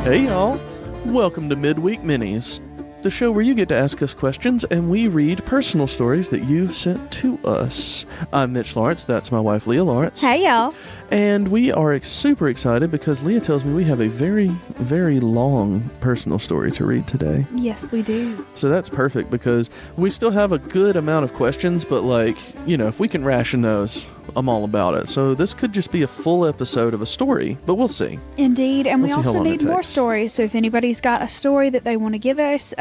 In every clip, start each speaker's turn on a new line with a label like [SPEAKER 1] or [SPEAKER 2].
[SPEAKER 1] Hey y'all, welcome to Midweek Minis, the show where you get to ask us questions and we read personal stories that you've sent to us. I'm Mitch Lawrence, that's my wife Leah Lawrence.
[SPEAKER 2] Hey y'all.
[SPEAKER 1] And we are super excited because Leah tells me we have a very, very long personal story to read today.
[SPEAKER 2] Yes, we do.
[SPEAKER 1] So that's perfect because we still have a good amount of questions, but if we can ration those, I'm all about it. So this could just be a full episode of a story, but we'll see.
[SPEAKER 2] Indeed, and we
[SPEAKER 1] We'll see how
[SPEAKER 2] also
[SPEAKER 1] long
[SPEAKER 2] need
[SPEAKER 1] it
[SPEAKER 2] more
[SPEAKER 1] takes.
[SPEAKER 2] stories. So if anybody's got a story that they want to give us,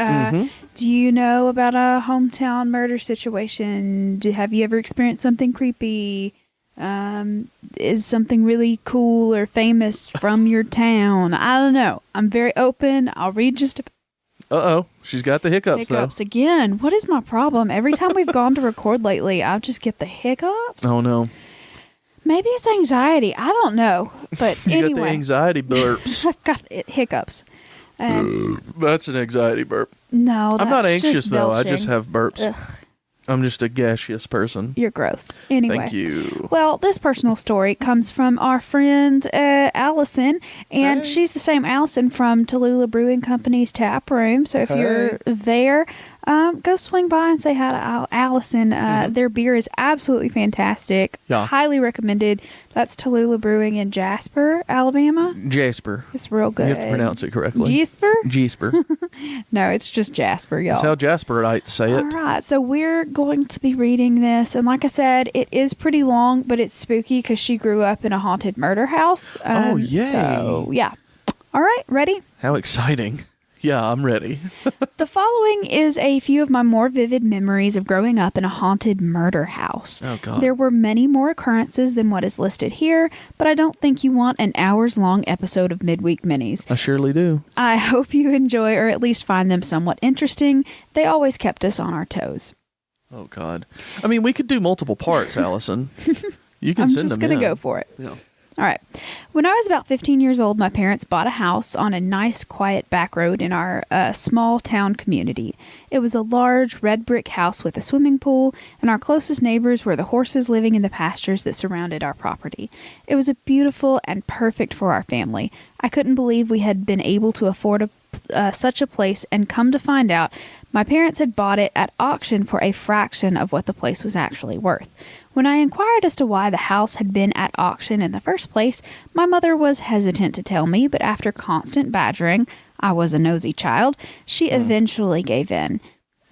[SPEAKER 2] do you know about a hometown murder situation? Have you ever experienced something creepy? Is something really cool or famous from your town? I don't know. I'm very open. I'll read just a
[SPEAKER 1] Uh-oh, she's got the hiccups
[SPEAKER 2] again. What is my problem? Every time we've gone to record lately, I just get the hiccups.
[SPEAKER 1] Oh no.
[SPEAKER 2] Maybe it's anxiety. I don't know. But
[SPEAKER 1] You
[SPEAKER 2] anyway.
[SPEAKER 1] got the anxiety burps.
[SPEAKER 2] I've got hiccups.
[SPEAKER 1] That's an anxiety burp.
[SPEAKER 2] No, that's
[SPEAKER 1] I'm not anxious
[SPEAKER 2] just
[SPEAKER 1] though. I
[SPEAKER 2] belching.
[SPEAKER 1] just have burps.
[SPEAKER 2] Ugh,
[SPEAKER 1] I'm just a gaseous person.
[SPEAKER 2] you're gross. Anyway.
[SPEAKER 1] Thank you.
[SPEAKER 2] Well, this personal story comes from our friend Allison, and
[SPEAKER 1] Hey.
[SPEAKER 2] she's the same Allison from Tallulah Brewing Company's tap room. So if you're there, go swing by and say hi to Allison. Their beer is absolutely fantastic.
[SPEAKER 1] Yeah.
[SPEAKER 2] Highly recommended. That's Tallulah Brewing in Jasper, Alabama.
[SPEAKER 1] Jasper.
[SPEAKER 2] It's real good.
[SPEAKER 1] You have to pronounce it correctly.
[SPEAKER 2] Jasper?
[SPEAKER 1] Jasper.
[SPEAKER 2] No, it's just Jasper, y'all.
[SPEAKER 1] That's how Jasperites say it.
[SPEAKER 2] All right, so we're going to be reading this, and like I said, it is pretty long, but it's spooky because she grew up in a haunted murder house.
[SPEAKER 1] Oh, yay.
[SPEAKER 2] So, yeah. All right, ready?
[SPEAKER 1] How exciting. Yeah, I'm ready.
[SPEAKER 2] The following is a few of my more vivid memories of growing up in a haunted murder house.
[SPEAKER 1] Oh, God.
[SPEAKER 2] There were many more occurrences than what is listed here, but I don't think you want an hours-long episode of Midweek Minis.
[SPEAKER 1] I surely do.
[SPEAKER 2] I hope you enjoy or at least find them somewhat interesting. They always kept us on our toes.
[SPEAKER 1] Oh, God. I mean, we could do multiple parts, Allison. You can
[SPEAKER 2] I'm
[SPEAKER 1] send
[SPEAKER 2] just
[SPEAKER 1] them
[SPEAKER 2] going to
[SPEAKER 1] in.
[SPEAKER 2] go for it.
[SPEAKER 1] Yeah.
[SPEAKER 2] All right. When I was about 15 years old, my parents bought a house on a nice, quiet back road in our small town community. It was a large red brick house with a swimming pool, and our closest neighbors were the horses living in the pastures that surrounded our property. It was a beautiful and perfect for our family. I couldn't believe we had been able to afford such a place, and come to find out, my parents had bought it at auction for a fraction of what the place was actually worth. When I inquired as to why the house had been at auction in the first place, my mother was hesitant to tell me, but after constant badgering, I was a nosy child, she eventually gave in.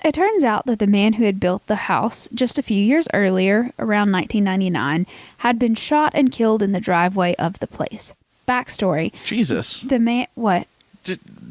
[SPEAKER 2] It turns out that the man who had built the house just a few years earlier, around 1999, had been shot and killed in the driveway of the place. Backstory.
[SPEAKER 1] Jesus.
[SPEAKER 2] The man... What?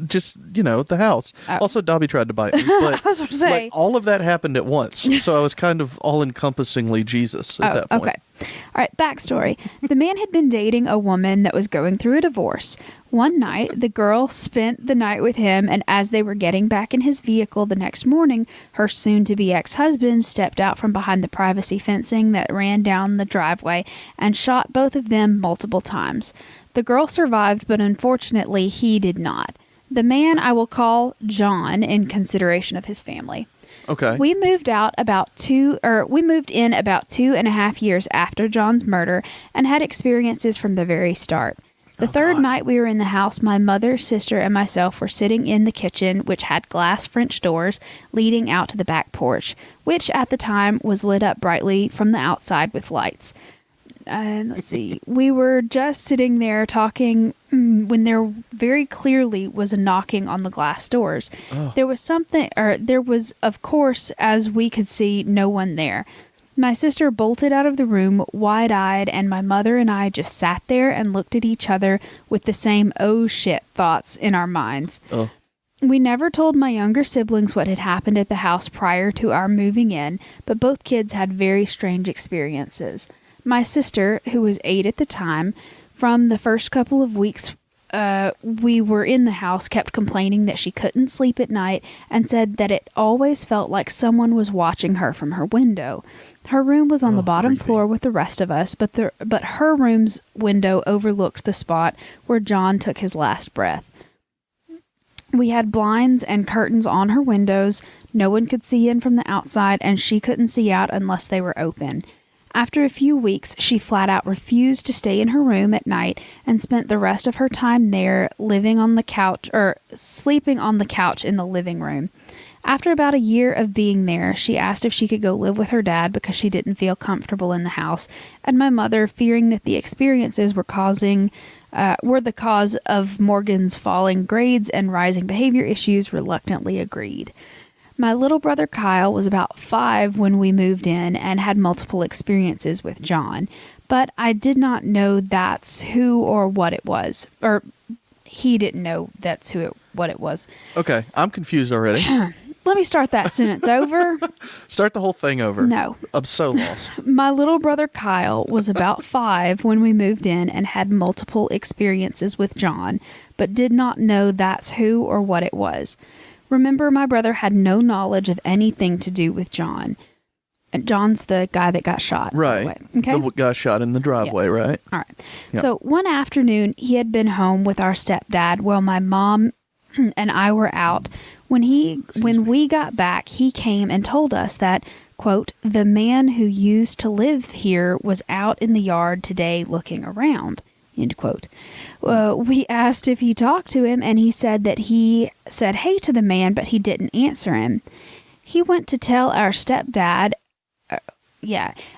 [SPEAKER 1] Just the house.
[SPEAKER 2] Oh.
[SPEAKER 1] Also, Dobby tried to bite me. But
[SPEAKER 2] I was about to say...
[SPEAKER 1] all of that happened at once. So I was kind of all-encompassingly Jesus at that point.
[SPEAKER 2] Okay. All right, backstory. The man had been dating a woman that was going through a divorce. One night, the girl spent the night with him, and as they were getting back in his vehicle the next morning, her soon-to-be ex-husband stepped out from behind the privacy fencing that ran down the driveway and shot both of them multiple times. The girl survived, but unfortunately, he did not. The man I will call John in consideration of his family.
[SPEAKER 1] Okay.
[SPEAKER 2] We moved in about 2.5 years after John's murder and had experiences from the very start. The third night we were in the house, my mother, sister, and myself were sitting in the kitchen, which had glass French doors leading out to the back porch, which at the time was lit up brightly from the outside with lights. Let's see. We were just sitting there talking when there very clearly was a knocking on the glass doors.
[SPEAKER 1] Oh.
[SPEAKER 2] There was, of course, as we could see, no one there. My sister bolted out of the room, wide-eyed, and my mother and I just sat there and looked at each other with the same oh shit thoughts in our minds.
[SPEAKER 1] Oh.
[SPEAKER 2] We never told my younger siblings what had happened at the house prior to our moving in, but both kids had very strange experiences. My sister, who was 8 at the time, from the first couple of weeks we were in the house, kept complaining that she couldn't sleep at night and said that it always felt like someone was watching her from her window. Her room was on the bottom floor with the rest of us, but her room's window overlooked the spot where John took his last breath. We had blinds and curtains on her windows. No one could see in from the outside, and she couldn't see out unless they were open. After a few weeks, she flat out refused to stay in her room at night and spent the rest of her time there sleeping on the couch in the living room. After about a year of being there, she asked if she could go live with her dad because she didn't feel comfortable in the house, and my mother, fearing that the experiences were the cause of Morgan's falling grades and rising behavior issues, reluctantly agreed. My little brother Kyle was about 5 when we moved in and had multiple experiences with John, but I did not know that's who or what it was. Or he didn't know what it was.
[SPEAKER 1] Okay, I'm confused already.
[SPEAKER 2] Let me start that sentence over.
[SPEAKER 1] Start the whole thing over.
[SPEAKER 2] No.
[SPEAKER 1] I'm so lost.
[SPEAKER 2] My little brother Kyle was about 5 when we moved in and had multiple experiences with John, but did not know that's who or what it was. Remember, my brother had no knowledge of anything to do with John. And John's the guy that got shot.
[SPEAKER 1] Right.
[SPEAKER 2] By the way. Okay.
[SPEAKER 1] The guy shot in the driveway,
[SPEAKER 2] Yep.
[SPEAKER 1] right?
[SPEAKER 2] All right.
[SPEAKER 1] Yep.
[SPEAKER 2] So one afternoon, he had been home with our stepdad while my mom and I were out. When we got back, he came and told us that, quote, the man who used to live here was out in the yard today looking around, end quote. We asked if he talked to him, and he said that he said hey to the man, but he didn't answer him. He went to tell our stepdad,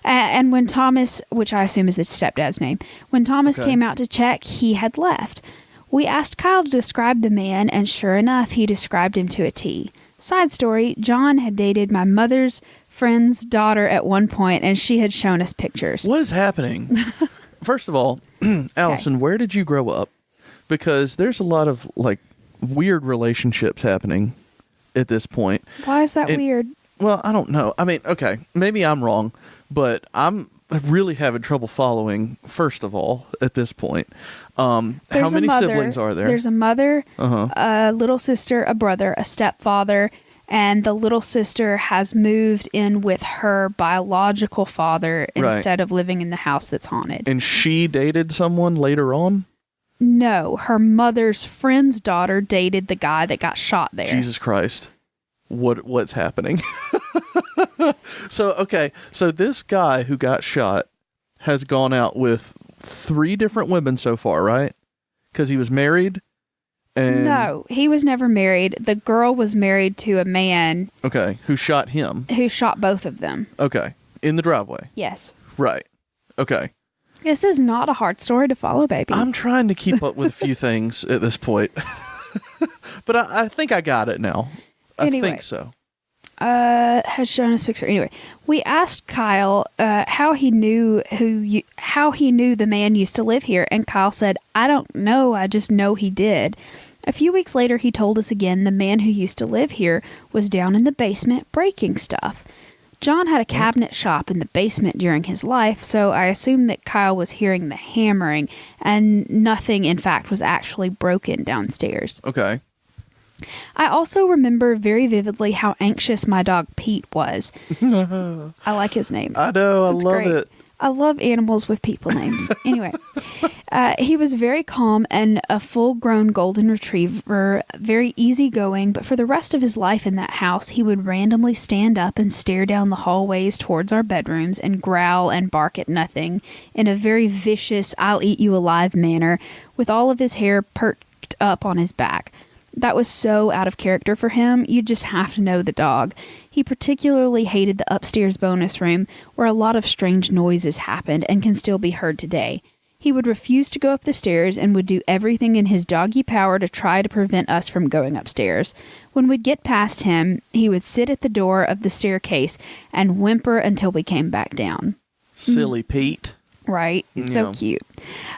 [SPEAKER 2] and when Thomas, which I assume is the stepdad's name, when Thomas came out to check, he had left. We asked Kyle to describe the man, and sure enough, he described him to a T. Side story, John had dated my mother's friend's daughter at one point, and she had shown us pictures.
[SPEAKER 1] What is happening? First of all, Allison, where did you grow up? Because there's a lot of, weird relationships happening at this point.
[SPEAKER 2] Why is that weird?
[SPEAKER 1] Well, I don't know. I mean, okay, maybe I'm wrong, but I'm really having trouble following, first of all, at this point. How many siblings are there?
[SPEAKER 2] There's a mother, a little sister, a brother, a stepfather, and the little sister has moved in with her biological father instead of living in the house that's haunted.
[SPEAKER 1] And she dated someone later on?
[SPEAKER 2] No, her mother's friend's daughter dated the guy that got shot there.
[SPEAKER 1] Jesus Christ. What's happening? So this guy who got shot has gone out with 3 different women so far, right? Because he was married? And
[SPEAKER 2] no, he was never married. The girl was married to a man.
[SPEAKER 1] Okay, who shot him?
[SPEAKER 2] Who shot both of them.
[SPEAKER 1] Okay, in the driveway.
[SPEAKER 2] Yes.
[SPEAKER 1] Right. Okay.
[SPEAKER 2] This is not a hard story to follow, baby.
[SPEAKER 1] I'm trying to keep up with a few things at this point. But I think I got it now. I think so.
[SPEAKER 2] Had shown us picture. Anyway, we asked Kyle how he knew the man used to live here, and Kyle said, "I don't know. I just know he did." A few weeks later, he told us again the man who used to live here was down in the basement breaking stuff. John had a cabinet shop in the basement during his life, so I assumed that Kyle was hearing the hammering, and nothing, in fact, was actually broken downstairs.
[SPEAKER 1] Okay.
[SPEAKER 2] I also remember very vividly how anxious my dog Pete was. I like his name.
[SPEAKER 1] I know. I love it.
[SPEAKER 2] I love animals with people names. Anyway, he was very calm and a full-grown golden retriever, very easygoing, but for the rest of his life in that house, he would randomly stand up and stare down the hallways towards our bedrooms and growl and bark at nothing in a very vicious, I'll eat you alive manner, with all of his hair perked up on his back. That was so out of character for him, you just have to know the dog. He particularly hated the upstairs bonus room, where a lot of strange noises happened and can still be heard today. He would refuse to go up the stairs and would do everything in his doggy power to try to prevent us from going upstairs. When we'd get past him, he would sit at the door of the staircase and whimper until we came back down.
[SPEAKER 1] Silly Pete.
[SPEAKER 2] Right. It's so cute.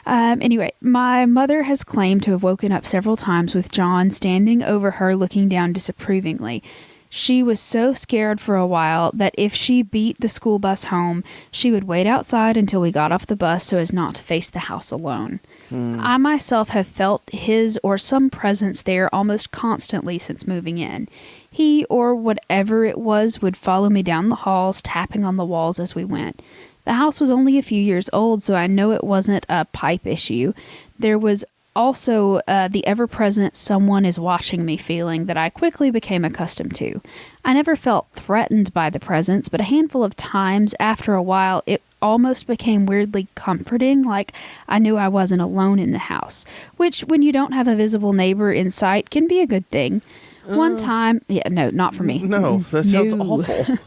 [SPEAKER 2] Anyway, my mother has claimed to have woken up several times with John standing over her looking down disapprovingly. She was so scared for a while that if she beat the school bus home, she would wait outside until we got off the bus so as not to face the house alone. I myself have felt his or some presence there almost constantly since moving in. He or whatever it was would follow me down the halls, tapping on the walls as we went. The house was only a few years old, so I know it wasn't a pipe issue. There was also the ever-present someone is watching me feeling that I quickly became accustomed to. I never felt threatened by the presence, but a handful of times after a while it almost became weirdly comforting, like I knew I wasn't alone in the house, which when you don't have a visible neighbor in sight can be a good thing. One time, no, not for me.
[SPEAKER 1] No, that sounds awful.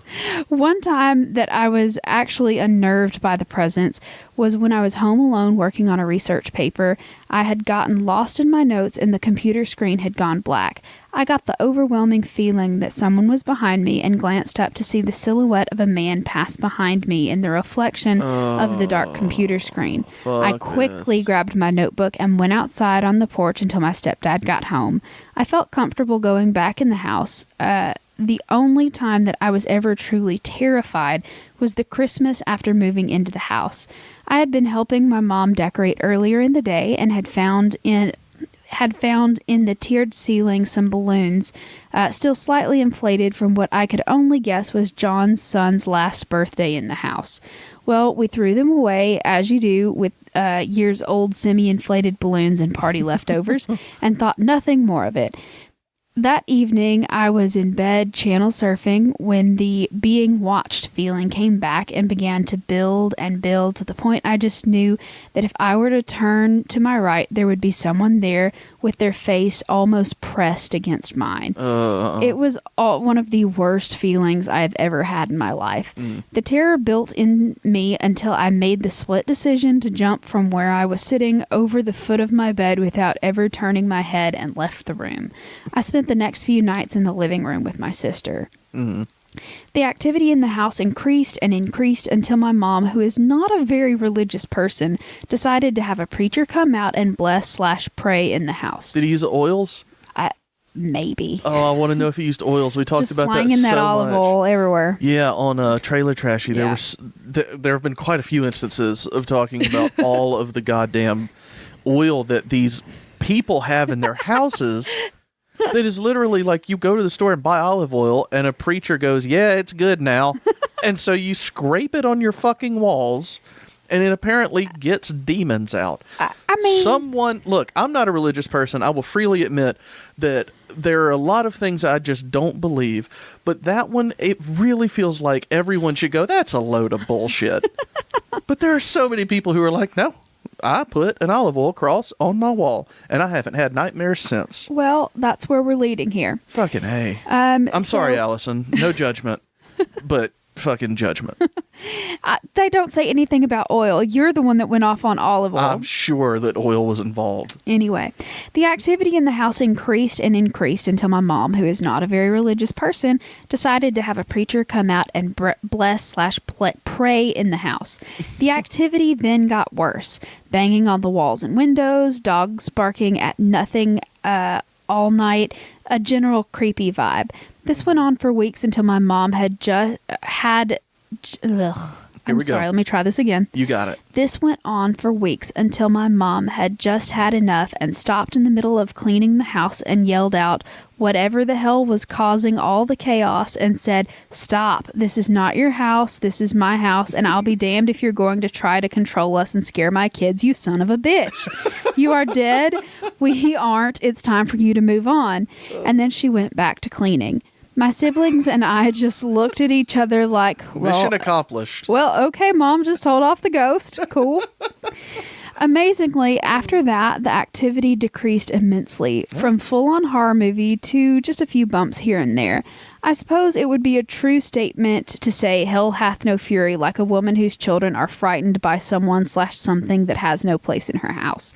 [SPEAKER 2] One time that I was actually unnerved by the presence was when I was home alone working on a research paper. I had gotten lost in my notes and the computer screen had gone black. I got the overwhelming feeling that someone was behind me and glanced up to see the silhouette of a man pass behind me in the reflection of the dark computer screen. I quickly grabbed my notebook and went outside on the porch until my stepdad got home. I felt comfortable going back in the house. The only time that I was ever truly terrified was the Christmas after moving into the house. I had been helping my mom decorate earlier in the day and had found in the tiered ceiling some balloons, still slightly inflated from what I could only guess was John's son's last birthday in the house. Well, we threw them away, as you do with years-old semi-inflated balloons and party leftovers, and thought nothing more of it. That evening, I was in bed channel surfing when the being watched feeling came back and began to build and build to the point I just knew that if I were to turn to my right, there would be someone there with their face almost pressed against mine. It was one of the worst feelings I have ever had in my life. The terror built in me until I made the split decision to jump from where I was sitting over the foot of my bed without ever turning my head and left the room. I spent the next few nights in the living room with my sister. The activity in the house increased and increased until my mom, who is not a very religious person, decided to have a preacher come out and bless/pray in the house.
[SPEAKER 1] Did he use oils?
[SPEAKER 2] Maybe.
[SPEAKER 1] Oh, I want to know if he used oils. We talked
[SPEAKER 2] just
[SPEAKER 1] about that so much.
[SPEAKER 2] slanging that olive oil everywhere.
[SPEAKER 1] Yeah, on Trailer Trashy,
[SPEAKER 2] Yeah.
[SPEAKER 1] there have been quite a few instances of talking about all of the goddamn oil that these people have in their houses. That is literally like you go to the store and buy olive oil and a preacher goes, yeah, it's good now. And so you scrape it on your fucking walls and it apparently gets demons out.
[SPEAKER 2] I mean...
[SPEAKER 1] Look, I'm not a religious person. I will freely admit that there are a lot of things I just don't believe. But that one, it really feels like everyone should go, that's a load of bullshit. But there are so many people who are like, no. I put an olive oil cross on my wall, and I haven't had nightmares since.
[SPEAKER 2] Well, that's where we're leading here.
[SPEAKER 1] Fucking A. I'm sorry, Allison. No judgment, but fucking judgment.
[SPEAKER 2] They don't say anything about oil. You're the one that went off on olive oil.
[SPEAKER 1] I'm sure that oil was involved.
[SPEAKER 2] Anyway, the activity in the house increased and increased until my mom, who is not a very religious person, decided to have a preacher come out and bless/pray in the house. The activity then got worse. Banging on the walls and windows, dogs barking at nothing all night, a general creepy vibe. This went on for weeks until my mom had I'm sorry, let me try this again.
[SPEAKER 1] You got it.
[SPEAKER 2] This went on for weeks until my mom had just had enough and stopped in the middle of cleaning the house and yelled out whatever the hell was causing all the chaos and said, "Stop, this is not your house, this is my house, and I'll be damned if you're going to try to control us and scare my kids, you son of a bitch. You are dead, we aren't, it's time for you to move on." And then she went back to cleaning. My siblings and I just looked at each other like, well,
[SPEAKER 1] mission accomplished.
[SPEAKER 2] Well, okay, Mom, just hold off the ghost. Cool. Amazingly, after that, the activity decreased immensely, from full-on horror movie to just a few bumps here and there. I suppose it would be a true statement to say hell hath no fury, like a woman whose children are frightened by someone/something that has no place in her house.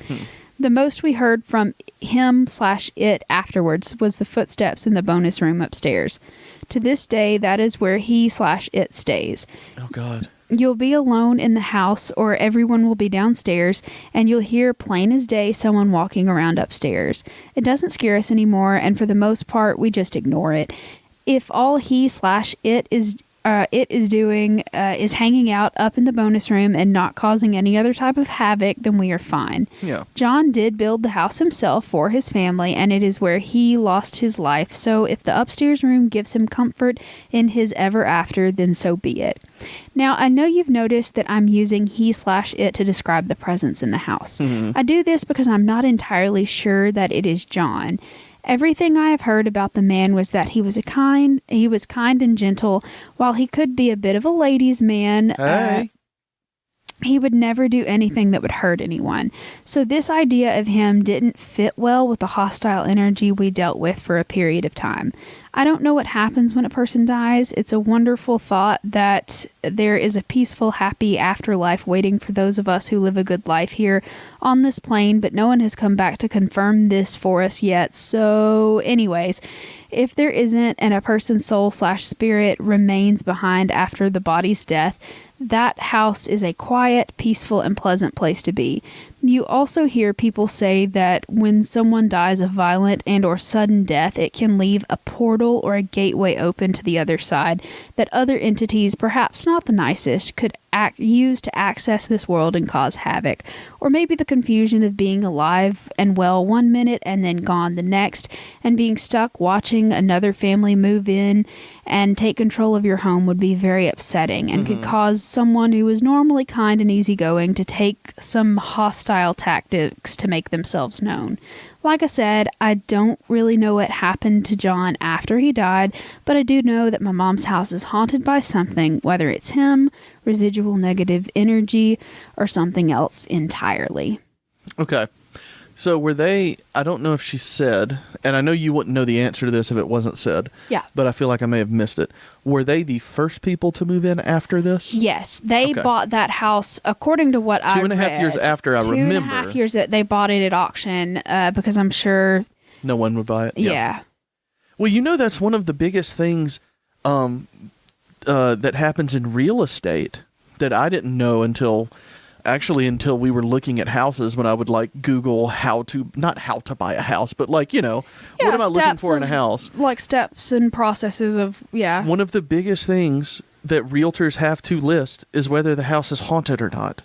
[SPEAKER 2] The most we heard from him/it afterwards was the footsteps in the bonus room upstairs. To this day, that is where he/it stays.
[SPEAKER 1] Oh, God.
[SPEAKER 2] You'll be alone in the house or everyone will be downstairs and you'll hear plain as day someone walking around upstairs. It doesn't scare us anymore, and for the most part, we just ignore it. If all he/it is doing is hanging out up in the bonus room and not causing any other type of havoc, then we are fine.
[SPEAKER 1] Yeah.
[SPEAKER 2] John did build the house himself for his family, and it is where he lost his life. So if the upstairs room gives him comfort in his ever after, then so be it. Now, I know you've noticed that I'm using he/it to describe the presence in the house. I do this because I'm not entirely sure that it is John. Everything I have heard about the man was that he was kind and gentle, while he could be a bit of a ladies' man.
[SPEAKER 1] Hey.
[SPEAKER 2] He would never do anything that would hurt anyone. So this idea of him didn't fit well with the hostile energy we dealt with for a period of time. I don't know what happens when a person dies. It's a wonderful thought that there is a peaceful, happy afterlife waiting for those of us who live a good life here on this plane, but no one has come back to confirm this for us yet. So anyways, if there isn't and a person's soul/spirit remains behind after the body's death, that house is a quiet, peaceful, and pleasant place to be. You also hear people say that when someone dies a violent and or sudden death, it can leave a portal or a gateway open to the other side that other entities, perhaps not the nicest, could use to access this world and cause havoc. Or maybe the confusion of being alive and well one minute and then gone the next, and being stuck watching another family move in and take control of your home would be very upsetting and could cause someone who is normally kind and easygoing to take some hostile tactics to make themselves known. Like I said, I don't really know what happened to John after he died, but I do know that my mom's house is haunted by something, whether it's him, residual negative energy, or something else entirely.
[SPEAKER 1] Okay. So were they, I don't know if she said, and I know you wouldn't know the answer to this if it wasn't said.
[SPEAKER 2] Yeah.
[SPEAKER 1] But I feel like I may have missed it. Were they the first people to move in after this?
[SPEAKER 2] Yes. They bought that house, according to what I read.
[SPEAKER 1] 2.5 years after, I remember.
[SPEAKER 2] 2.5 years that they bought it at auction because I'm sure.
[SPEAKER 1] No one would buy it?
[SPEAKER 2] Yeah.
[SPEAKER 1] Well, you know that's one of the biggest things that happens in real estate that I didn't know until we were looking at houses, when I would like Google not how to buy a house, but like, what am I looking for in a house?
[SPEAKER 2] Like steps and processes of,
[SPEAKER 1] One of the biggest things that realtors have to list is whether the house is haunted or not.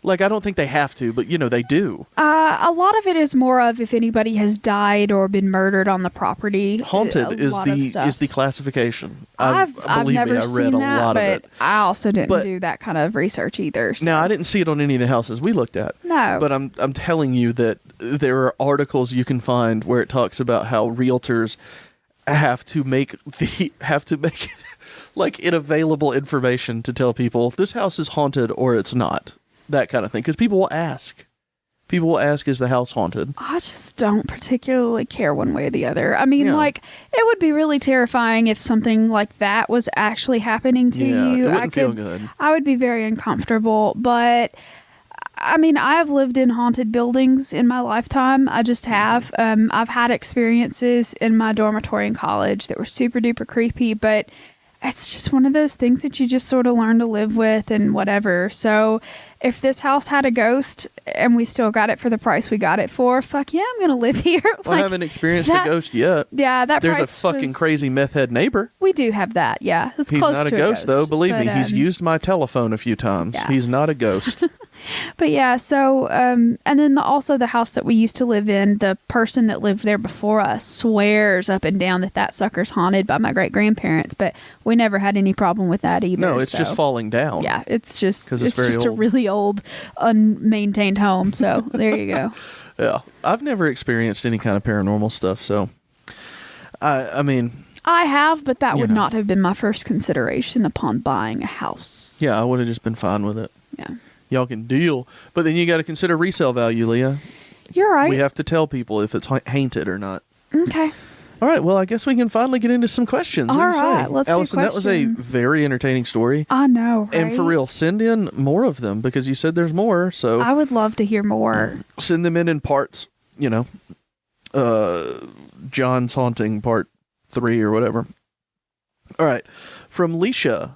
[SPEAKER 1] Like, I don't think they have to, but they do.
[SPEAKER 2] A lot of it is more of if anybody has died or been murdered on the property.
[SPEAKER 1] Haunted is the classification.
[SPEAKER 2] I've never
[SPEAKER 1] I read
[SPEAKER 2] seen
[SPEAKER 1] a
[SPEAKER 2] that,
[SPEAKER 1] lot
[SPEAKER 2] but
[SPEAKER 1] of it.
[SPEAKER 2] I also didn't do that kind of research either. So.
[SPEAKER 1] Now, I didn't see it on any of the houses we looked at.
[SPEAKER 2] No,
[SPEAKER 1] but I'm telling you that there are articles you can find where it talks about how realtors have to make like unavailable information to tell people this house is haunted or it's not. That kind of thing. Because people will ask. Is the house haunted?
[SPEAKER 2] I just don't particularly care one way or the other. I mean, like, it would be really terrifying if something like that was actually happening to you.
[SPEAKER 1] It wouldn't feel good.
[SPEAKER 2] I would be very uncomfortable. But, I mean, I've lived in haunted buildings in my lifetime. I just have. I've had experiences in my dormitory in college that were super duper creepy, but it's just one of those things that you just sort of learn to live with and whatever. So if this house had a ghost and we still got it for the price we got it for, fuck yeah, I'm going to live here.
[SPEAKER 1] Well, I haven't experienced a ghost yet.
[SPEAKER 2] Yeah,
[SPEAKER 1] There's a fucking crazy meth head neighbor.
[SPEAKER 2] We do have that, yeah. It's
[SPEAKER 1] he's
[SPEAKER 2] close
[SPEAKER 1] not
[SPEAKER 2] to
[SPEAKER 1] a ghost, though. Believe me, he's
[SPEAKER 2] used
[SPEAKER 1] used my telephone a few times. Yeah. He's not a ghost.
[SPEAKER 2] But yeah, so, and then also the house that we used to live in, the person that lived there before us swears up and down that sucker's haunted by my great-grandparents, but we never had any problem with that either.
[SPEAKER 1] No, it's just falling down.
[SPEAKER 2] Yeah, it's just
[SPEAKER 1] old.
[SPEAKER 2] A really old, unmaintained home, so there you go.
[SPEAKER 1] Yeah, I've never experienced any kind of paranormal stuff, so, I mean...
[SPEAKER 2] I have, but that would not have been my first consideration upon buying a house.
[SPEAKER 1] Yeah, I would have just been fine with it.
[SPEAKER 2] Yeah.
[SPEAKER 1] Y'all can deal. But then you got to consider resale value, Leah.
[SPEAKER 2] You're right.
[SPEAKER 1] We have to tell people if it's haunted or not.
[SPEAKER 2] Okay.
[SPEAKER 1] All right. Well, I guess we can finally get into some questions.
[SPEAKER 2] All right. Let's
[SPEAKER 1] Allison,
[SPEAKER 2] do
[SPEAKER 1] that was a very entertaining story.
[SPEAKER 2] I know, right?
[SPEAKER 1] And for real, send in more of them because you said there's more. So
[SPEAKER 2] I would love to hear more.
[SPEAKER 1] Send them in parts, John's Haunting Part 3 or whatever. All right. From Leisha.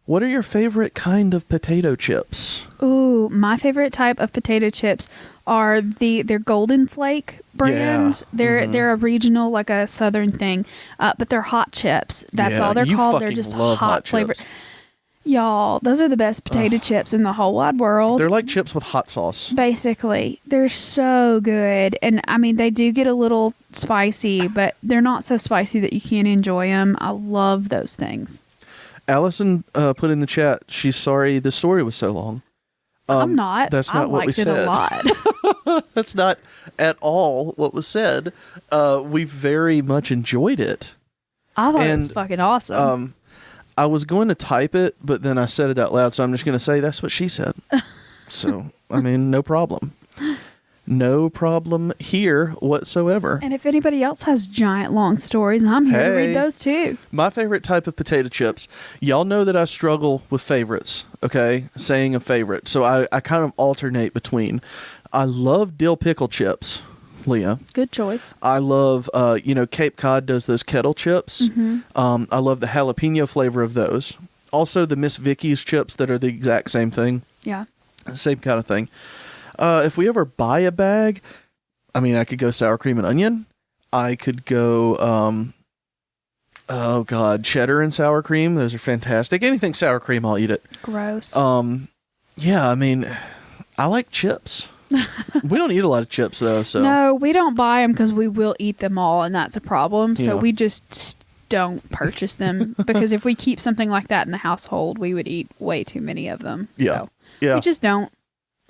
[SPEAKER 1] What are your favorite kind of potato chips?
[SPEAKER 2] Ooh, my favorite type of potato chips are they're Golden Flake brands.
[SPEAKER 1] Yeah.
[SPEAKER 2] They're a regional, like a southern thing, but they're hot chips. That's all they're called. They're just hot flavored. Y'all, those are the best potato chips in the whole wide world.
[SPEAKER 1] They're like chips with hot sauce.
[SPEAKER 2] Basically, they're so good. And I mean, they do get a little spicy, but they're not so spicy that you can't enjoy them. I love those things.
[SPEAKER 1] Allison put in the chat, she's sorry the story was so long.
[SPEAKER 2] I'm not.
[SPEAKER 1] That's not what we said.
[SPEAKER 2] I liked it a lot.
[SPEAKER 1] That's not at all what was said. We very much enjoyed it.
[SPEAKER 2] I thought it was fucking awesome.
[SPEAKER 1] I was going to type it, but then I said it out loud, so I'm just going to say that's what she said. So, I mean, no problem. No problem here whatsoever.
[SPEAKER 2] And if anybody else has giant long stories, I'm here to read those too.
[SPEAKER 1] My favorite type of potato chips. Y'all know that I struggle with favorites, okay? Saying a favorite. So I kind of alternate between. I love dill pickle chips, Leah.
[SPEAKER 2] Good choice.
[SPEAKER 1] I love, Cape Cod does those kettle chips.
[SPEAKER 2] Mm-hmm.
[SPEAKER 1] I love the jalapeno flavor of those. Also, the Miss Vicky's chips that are the exact same thing.
[SPEAKER 2] Yeah.
[SPEAKER 1] Same kind of thing. If we ever buy a bag, I mean, I could go sour cream and onion. I could go, cheddar and sour cream. Those are fantastic. Anything sour cream, I'll eat it.
[SPEAKER 2] Gross.
[SPEAKER 1] Yeah, I mean, I like chips. We don't eat a lot of chips, though. So
[SPEAKER 2] no, we don't buy them because we will eat them all, and that's a problem. So
[SPEAKER 1] Yeah.
[SPEAKER 2] we just don't purchase them because if we keep something like that in the household, we would eat way too many of them.
[SPEAKER 1] Yeah.
[SPEAKER 2] So
[SPEAKER 1] Yeah.
[SPEAKER 2] we just don't.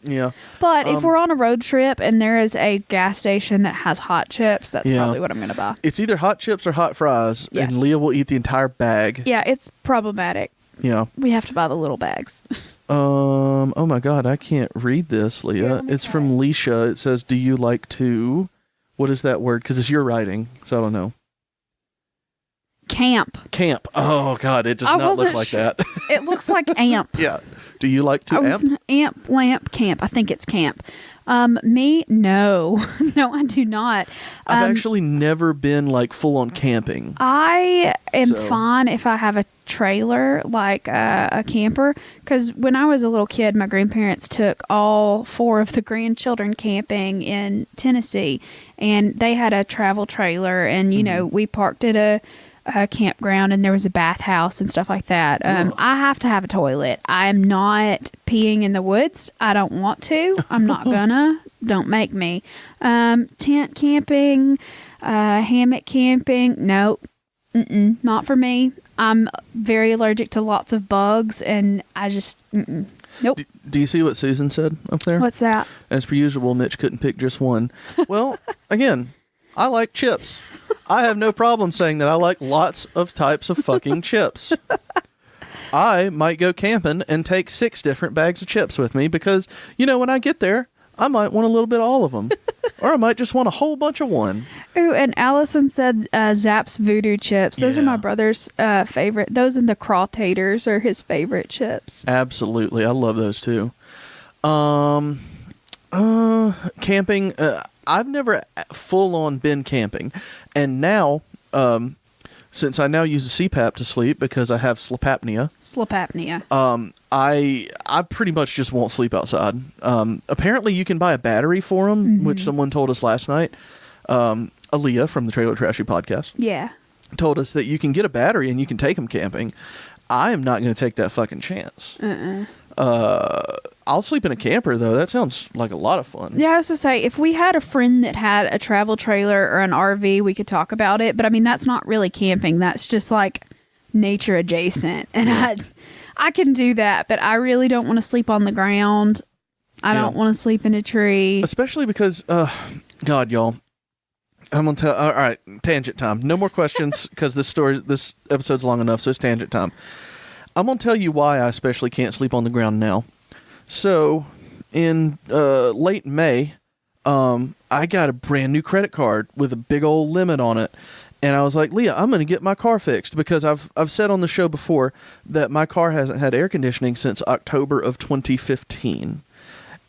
[SPEAKER 1] Yeah.
[SPEAKER 2] But if we're on a road trip and there is a gas station that has hot chips, that's
[SPEAKER 1] Yeah.
[SPEAKER 2] probably what I'm going to buy.
[SPEAKER 1] It's either hot chips or hot fries,
[SPEAKER 2] Yeah.
[SPEAKER 1] and Leah will eat the entire bag.
[SPEAKER 2] Yeah, it's problematic.
[SPEAKER 1] Yeah.
[SPEAKER 2] We have to buy the little bags.
[SPEAKER 1] Oh my God, I can't read this, Leah.
[SPEAKER 2] Here, let me
[SPEAKER 1] It's
[SPEAKER 2] try.
[SPEAKER 1] from Leisha. It says, "Do you like to?" What is that word? Because it's your writing, so I don't know.
[SPEAKER 2] Camp.
[SPEAKER 1] Camp. Oh God, it does
[SPEAKER 2] I
[SPEAKER 1] not look
[SPEAKER 2] wasn't
[SPEAKER 1] like
[SPEAKER 2] sure.
[SPEAKER 1] that.
[SPEAKER 2] It looks like amp.
[SPEAKER 1] Yeah. Do you like to
[SPEAKER 2] I was
[SPEAKER 1] amp?
[SPEAKER 2] amp, lamp, camp. I think it's camp. Me, no. No, I do not.
[SPEAKER 1] I've actually never been like full on camping.
[SPEAKER 2] I am
[SPEAKER 1] So-
[SPEAKER 2] fine if I have a trailer, like a camper, because when I was a little kid, my grandparents took all 4 of the grandchildren camping in Tennessee, and they had a travel trailer, and we parked at a campground, and there was a bathhouse and stuff like that. I have to have a toilet. I'm not peeing in the woods. I don't want to. I'm not gonna. Don't make me. Tent camping, hammock camping. Nope. Not for me. I'm very allergic to lots of bugs, and I just nope.
[SPEAKER 1] Do you see what Susan said up there?
[SPEAKER 2] What's that?
[SPEAKER 1] As per usual, Mitch couldn't pick just one. Well, again, I like chips. I have no problem saying that I like lots of types of fucking chips. I might go camping and take 6 different bags of chips with me because, when I get there, I might want a little bit of all of them. Or I might just want a whole bunch of one.
[SPEAKER 2] Ooh, and Allison said Zapp's Voodoo chips. Those are my brother's favorite. Those and the Craw-Taters are his favorite chips.
[SPEAKER 1] Absolutely. I love those too. Camping. I've never full on been camping. And now, since I now use a CPAP to sleep because I have sleep apnea.
[SPEAKER 2] Sleep apnea.
[SPEAKER 1] I pretty much just won't sleep outside. Apparently you can buy a battery for them, which someone told us last night. Aaliyah from the Trailer Trashy podcast
[SPEAKER 2] Yeah.
[SPEAKER 1] told us that you can get a battery and you can take them camping. I am not going to take that fucking chance. I'll sleep in a camper though. That sounds like a lot of fun.
[SPEAKER 2] Yeah, I was going to say, if we had a friend that had a travel trailer or an RV, we could talk about it. But I mean, that's not really camping. That's just like nature adjacent. And I can do that, but I really don't want to sleep on the ground. I don't want to sleep in a tree.
[SPEAKER 1] Especially because, God, y'all, I'm going to tell, all right, tangent time. No more questions because this episode's long enough, so it's tangent time. I'm going to tell you why I especially can't sleep on the ground now. So, in late May, I got a brand new credit card with a big old limit on it. And I was like, Leah, I'm going to get my car fixed because I've said on the show before that my car hasn't had air conditioning since October of 2015.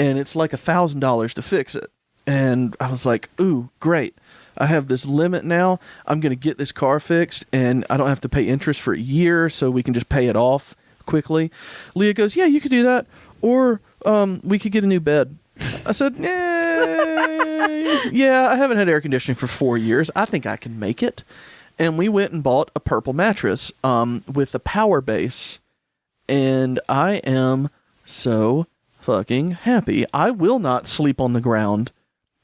[SPEAKER 1] And it's like $1,000 to fix it. And I was like, ooh, great. I have this limit now. I'm going to get this car fixed and I don't have to pay interest for a year, so we can just pay it off quickly. Leah goes, yeah, you could do that. Or we could get a new bed. I said, yeah, I haven't had air conditioning for 4 years. I think I can make it. And we went and bought a purple mattress with a power base. And I am so fucking happy. I will not sleep on the ground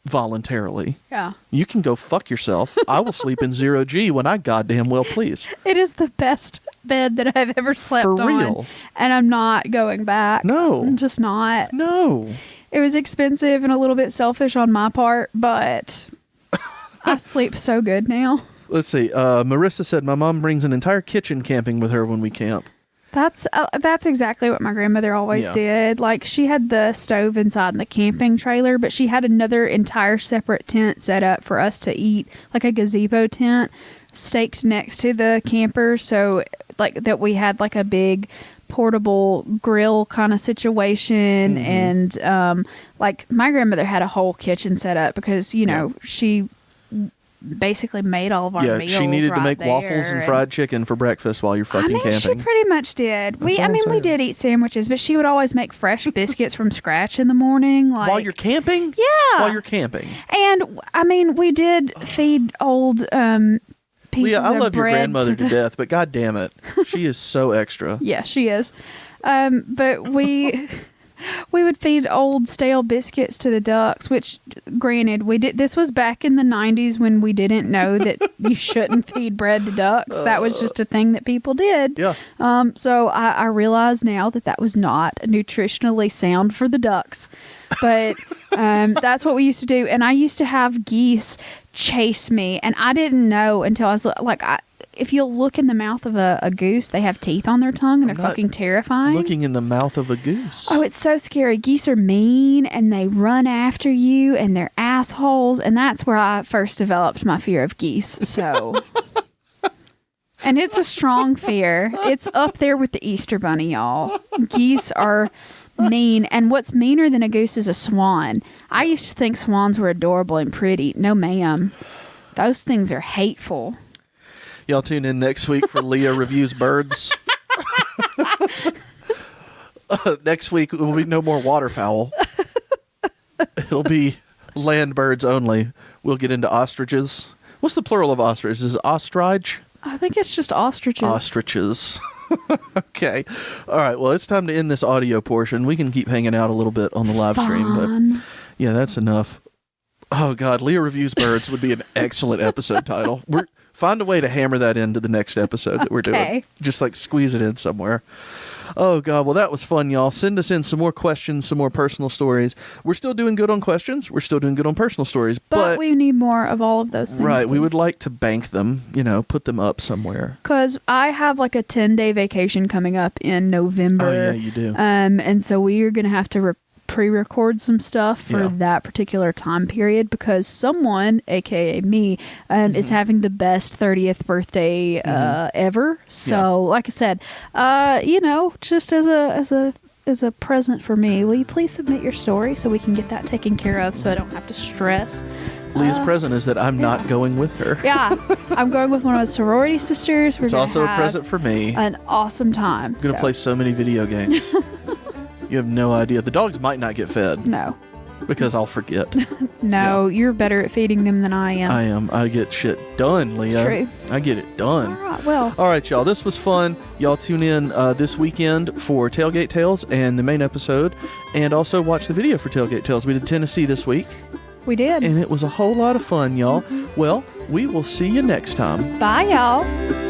[SPEAKER 1] voluntarily.
[SPEAKER 2] Yeah.
[SPEAKER 1] You can go fuck yourself. I will sleep in 0G when I goddamn well please.
[SPEAKER 2] It is the best bed that I've ever slept
[SPEAKER 1] For
[SPEAKER 2] on.
[SPEAKER 1] real.
[SPEAKER 2] And I'm not going back.
[SPEAKER 1] No.
[SPEAKER 2] I'm just not.
[SPEAKER 1] No.
[SPEAKER 2] It was expensive and a little bit selfish on my part, but I sleep so good now.
[SPEAKER 1] Let's see. Marissa said, my mom brings an entire kitchen camping with her when we camp.
[SPEAKER 2] That's exactly what my grandmother always did. Like, she had the stove inside the camping trailer, but she had another entire separate tent set up for us to eat, like a gazebo tent staked next to the camper. So, like, that we had like a big portable grill kind of situation. And, like, my grandmother had a whole kitchen set up because, you know, she basically made all of our meals.
[SPEAKER 1] She needed to make
[SPEAKER 2] there.
[SPEAKER 1] waffles and fried chicken for breakfast while you're fucking camping.
[SPEAKER 2] She pretty much did. We did eat sandwiches, but she would always make fresh biscuits from scratch in the morning. Like,
[SPEAKER 1] while you're camping?
[SPEAKER 2] Yeah.
[SPEAKER 1] While you're camping.
[SPEAKER 2] And I mean, we did feed old pieces
[SPEAKER 1] I love
[SPEAKER 2] of bread
[SPEAKER 1] your grandmother to
[SPEAKER 2] the...
[SPEAKER 1] death, but god damn it, she is so extra.
[SPEAKER 2] Yeah, she is. But we would feed old stale biscuits to the ducks, which, granted, we did. This was back in the 90s when we didn't know that you shouldn't feed bread to ducks. That was just a thing that people did.
[SPEAKER 1] Yeah.
[SPEAKER 2] So I realize now that was not nutritionally sound for the ducks. But that's what we used to do. And I used to have geese chase me. And I didn't know until I was like, if you look in the mouth of a goose, they have teeth on their tongue and they're fucking terrifying.
[SPEAKER 1] Looking in the mouth of a goose.
[SPEAKER 2] Oh, it's so scary. Geese are mean and they run after you and they're assholes. And that's where I first developed my fear of geese. So, and it's a strong fear. It's up there with the Easter Bunny, y'all. Geese are mean. And what's meaner than a goose is a swan. I used to think swans were adorable and pretty. No, ma'am. Those things are hateful.
[SPEAKER 1] Y'all tune in next week for Leah Reviews Birds. Next week will be no more waterfowl. It'll be land birds only. We'll get into ostriches. What's the plural of ostrich? Is it ostrich?
[SPEAKER 2] I think it's just ostriches.
[SPEAKER 1] Ostriches. Okay. All right. Well, it's time to end this audio portion. We can keep hanging out a little bit on the live stream, but yeah, that's enough. Oh God, Leah Reviews Birds would be an excellent episode title. Find a way to hammer that into the next episode that we're doing. Just like squeeze it in somewhere. Oh, God. Well, that was fun, y'all. Send us in some more questions, some more personal stories. We're still doing good on questions. We're still doing good on personal stories. But
[SPEAKER 2] we need more of all of those things.
[SPEAKER 1] Right.
[SPEAKER 2] Please.
[SPEAKER 1] We would like to bank them, put them up somewhere.
[SPEAKER 2] Because I have like a 10-day vacation coming up in November.
[SPEAKER 1] Oh, yeah, you do.
[SPEAKER 2] And so we are going to have to pre-record some stuff for that particular time period because someone, aka me, is having the best 30th birthday ever. So, like I said, just as a present for me, will you please submit your story so we can get that taken care of so I don't have to stress?
[SPEAKER 1] Leah's present is that I'm not going with her.
[SPEAKER 2] Yeah, I'm going with one of my sorority sisters.
[SPEAKER 1] It's also a present for me.
[SPEAKER 2] An awesome time.
[SPEAKER 1] I'm going to play so many video games. You have no idea. The dogs might not get fed.
[SPEAKER 2] No.
[SPEAKER 1] Because I'll forget.
[SPEAKER 2] No, you're better at feeding them than I am.
[SPEAKER 1] I am. I get shit done, Leah.
[SPEAKER 2] It's true.
[SPEAKER 1] I get it done.
[SPEAKER 2] All right, well.
[SPEAKER 1] All right, y'all. This was fun. Y'all tune in this weekend for Tailgate Tales and the main episode. And also watch the video for Tailgate Tales. We did Tennessee this week.
[SPEAKER 2] We did.
[SPEAKER 1] And it was a whole lot of fun, y'all. Well, we will see you next time.
[SPEAKER 2] Bye, y'all.